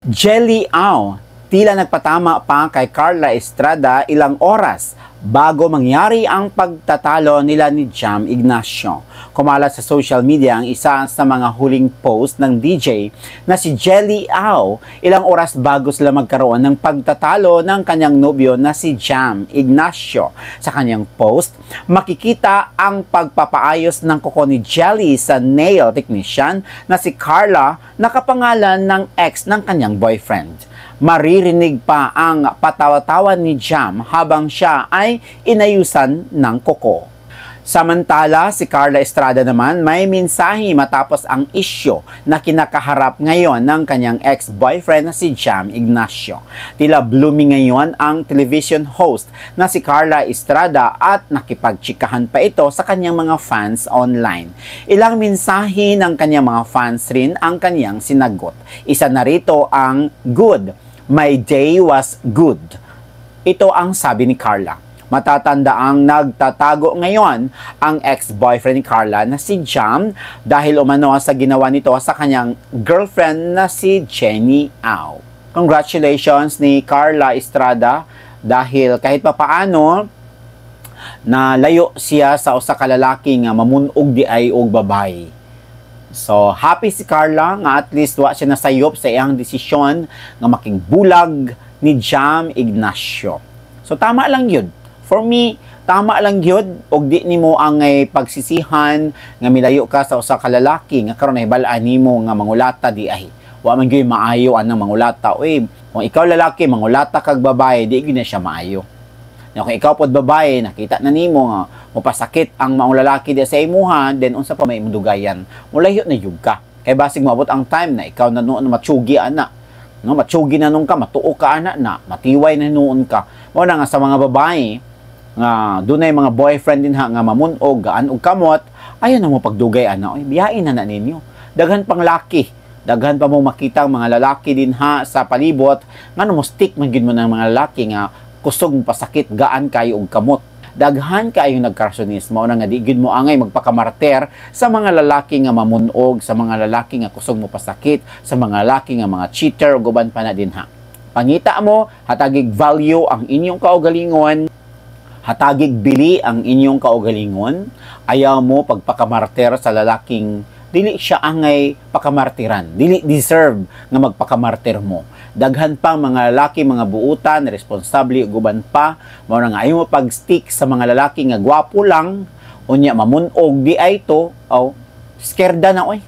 Jelly Au, tila nagpatama pa kay Carla Estrada ilang oras bago mangyari ang pagtatalo nila ni Jam Ignacio. Kumalat sa social media ang isa sa mga huling post ng DJ na si Jelly Au ilang oras bago sila magkaroon ng pagtatalo ng kanyang nobyo na si Jam Ignacio. Sa kanyang post, makikita ang pagpapaayos ng kuko ni Jelly sa nail technician na si Carla na kapangalan ng ex ng kanyang boyfriend. Maririnig pa ang patawa-tawa ni Jam habang siya ay inayusan ng kuko. Samantala, si Carla Estrada naman may mensahe matapos ang isyo na kinakaharap ngayon ng kanyang ex-boyfriend na si Jam Ignacio. Tila blooming ngayon ang television host na si Carla Estrada at nakipagtsikahan pa ito sa kanyang mga fans online. Ilang mensahe ng kanyang mga fans rin ang kanyang sinagot. Isa na rito ang good. My day was good. Ito ang sabi ni Carla. Matatanda ang nagtatago ngayon ang ex-boyfriend ni Carla na si Jam dahil umano sa ginawa nito sa kanyang girlfriend na si Jenny Au. Congratulations ni Carla Estrada dahil kahit papaano na layo siya sa usa ka lalaki nga mamunog di ay og babae. So, happy si Carla nga at least wa siya nasayop sa iyang desisyon nga making bulag ni Jam Ignacio. So, tama lang yun. For me, tama lang yun. Og di nimo ang pagsisihan nga milayo ka sa usa ka lalaki nga karon nahibalaan nimo nga mangulata di ay. Wa man gyud maayo anang mangulata. Uy, kung ikaw lalaki mangulata kag babae, di gyud na siya maayo. Kung ikaw pod babae, nakita na nimo nga mapasakit ang maong lalaki di sa imuha, then unsa pa may mudugayan. Mulayo na yug ka. Kay basig moabot ang time na ikaw na noon matsugi ana. No, matsugi na nung ka, matuo ka ana na, matiway na noon ka. Mo na nga sa mga babae nga dunay mga boyfriend din ha nga mamunog gaan og kamot, ayon na mo pagdugay ana. Oy, biyain na ninyo. Daghan pang laki. Daghan pa mo makita ang mga lalaki din ha sa palibot ngano mo stick man gid mo ng mga lalaki nga kusog mo pasakit gaan kayo og kamot. Daghan kayo nagkarsonismo na nga di gid mo angay magpakamarter sa mga lalaki nga mamunog, sa mga lalaki nga kusog mo pasakit, sa mga lalaki nga mga cheater ug uban pa na din ha. Pangita mo, hatagig value ang inyong kaugalingon, hatagig bili ang inyong kaugalingon, ayaw mo pagpakamarter sa lalaking dili siya angay pakamartiran, dili deserve nga magpakamartir mo. Daghan pang mga lalaki, mga buutan, responsable ug uban pa, mao nga ayaw mo pag-stick sa mga lalaki nga gwapo lang, unya mamunog di ay to, scared na oy.